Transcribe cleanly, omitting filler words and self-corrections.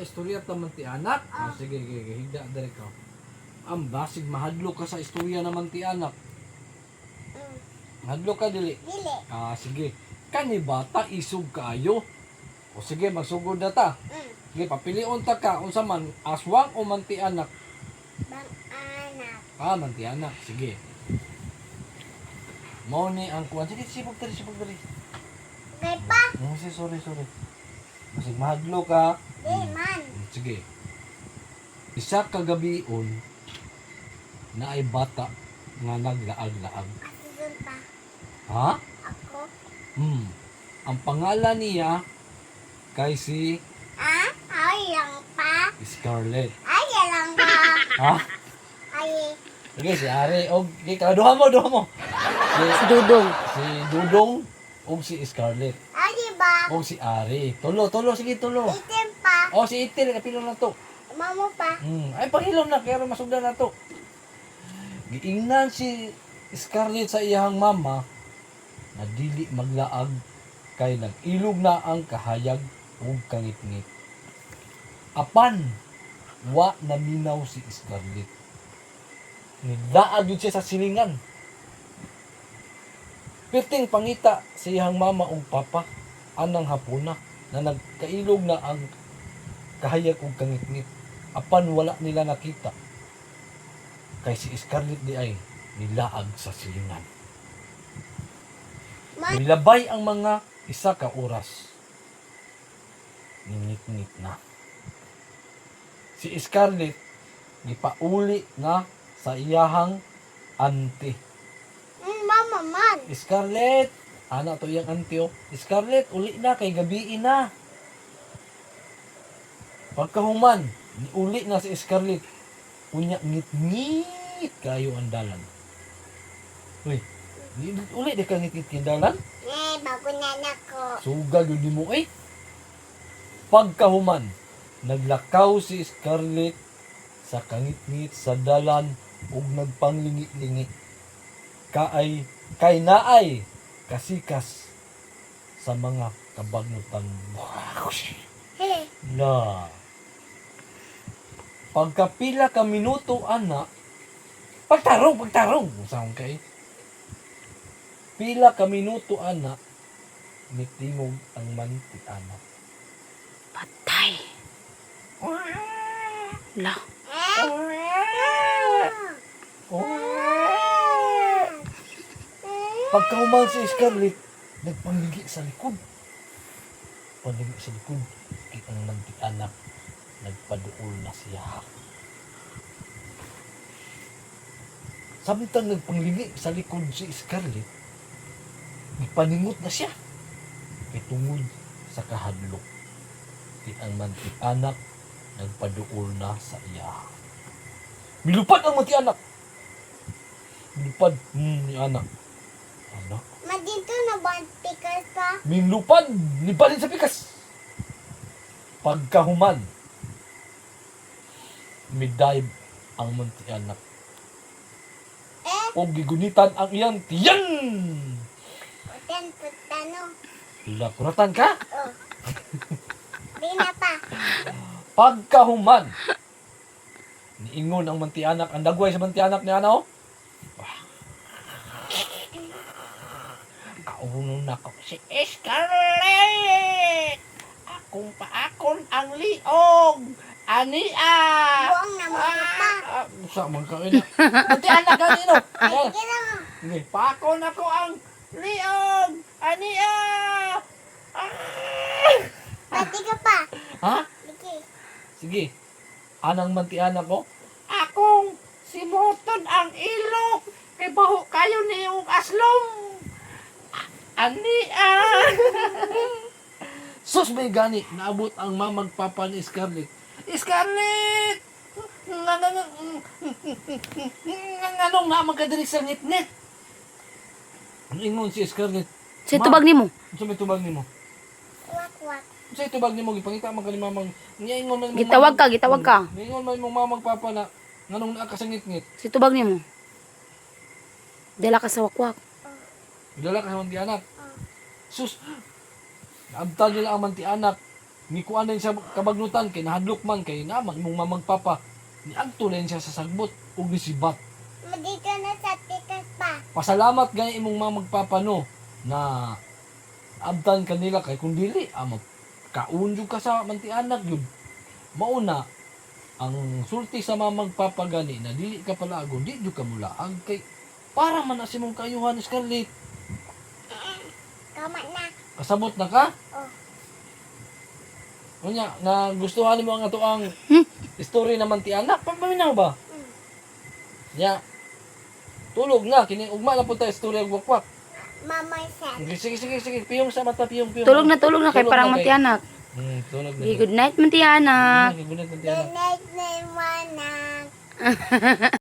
mga istorya naman ti anak. Sige, higda dali ka. Basig mahadlo ka sa istorya naman ti anak. Hadlo ka dili. Dili. Sige. Kani bata isog kaayo. O sige, magsugod na ta. Sige, papilion ta ka unsa man, aswang o manti anak. Bang anak. Manti anak. Sige. Mo ni ang kuan. Sige, sipag dali. Kay pa. Sorry. Masig mahadlo ka. Di man. Sige. Isa ka gabion na ay bata nga naglaag-laag. Asun pa. Ha? Ako. Ang pangalan niya kay si Ay lang pa. Scarlett. Ay lang pa. Ha? Ay. Sige, si Ari. O, duha mo. Si Dudong. Si Dudong o si Scarlett. Ay di ba? O si Ari. Tulo. Sige, tulo. Itim pa. O, si Itil. Kapilo na to. Mamo pa. Ay, pangilom na. Kaya masugdan na to. Giingnan si Scarlett sa iyang mama na dili maglaag kay nag-ilog na ang kahayag ug kangit-ngit. Apan, wa naminaw si Scarlett. Nilaag yun siya sa silingan. Perting pangita sa iyang mama ug papa anang hapuna na nagkailog na ang kahayag ug kangit-ngit. Apan wala nila nakita. Kay si Scarlett di ay nilaag sa silingan. Nilabay ang mga isa ka oras. Ningit-ngit na. Si Scarlett gipauli na sa iyahang auntie. Mama man. Scarlett, to iyang auntie oh. Scarlett, uli na kay gabi na. Pagkahuman, uli na si Scarlett. Unya ngit-ngit kayo ang dalan. Uy, uli di ka ngit-ngit yung dalan? Bago na nako. Suga yun mo eh. Pagkahuman, naglakaw si Scarlett sa kangit-ngit sa dalan ug nagpanglingi-lingi. Kay naay kasikas sa mga kabagnutan. Na. Pagkapila ka minuto ana, pagtarong. Saan kay? Pila ka minuto ana, mitingog ang manti ana. Patay. La. Pagkahuman si Scarlett, nagpanligi sa likod. Ang manti anak, nagpaduol na siya. Samtang nagpangligi sa likod si Scarlett, ipaningot na siya. Kay tungod sa kahadlok. Ang manti anak, nagpaduol na sa iya. Milupad ang manti anak. Milupad ni anak. Anak. Madito na ba ang pickles pa? Milupad, lipadin sa pikas. Pagkahuman, midive ang manti anak. O gigunitan ang iyang tiyan. Putano. Kuratan ka? Oh. Di na pa. Pagkahuman, niingon ang manti anak, ang dagway sa manti anak ni ano? Kauno na ko si Scarlett. Akong ang liog. Ania! Buong naman pa. Sa man ka ina. Manti anak kanino? Sige na mo. Sige, pakon ako ang liog. Ania! Pati ka pa. Ha? Sige. Sige. Anang manti anak ko? Akong si Moton ang ilog. Kay baho kayo niyong aslom. Ania! Sus may gani, naabot ang mamang papa ni Scarlett. Scarlett! Anong na magkadiri sa ngit-ngit? Ingon si Scarlett. Si tubag nimo. Sa may tubag nimo. Wak. Sa tubag nimo gipangita man kani mamang. Nya ingon man Gitawag ka. Ingon man mong mamang papa na nganong naa ka sa ngit-ngit. Si tubag nimo. Dala ka sa wakwak. Dala ka sa manti anak. Sus. Naabtan nila ang manti anak. ni kuan din siya kabagnutan kay nahadlok man kay naman imong mamagpapa ni adto din siya sa sagbot ug nisibat. Dito na sa tikas pa. Pasalamat gani imong mamagpapa no na abtan kanila kay kung dili kaunjog ka sa mantianak yun. Mauna ang sulti sa mamagpapa gani na dili ka palago, di jud ka mulaag kay para man na si mong kayuhan Scarlett. Kamat na. Kasabot na ka? Oh. Unya, na gustuhan mo ang ato ang story naman ti anak. Pagpaminaw ba? Ya. Tulog na. Kini ugma na po tayo story ang wakwak. Mama said. Sige. Piyong sa mata, piyong. Tulog na kay Tulog parang na kay- mantianak. Tulog na. Okay, good night mantianak. Good night, The anak. next name, Manang.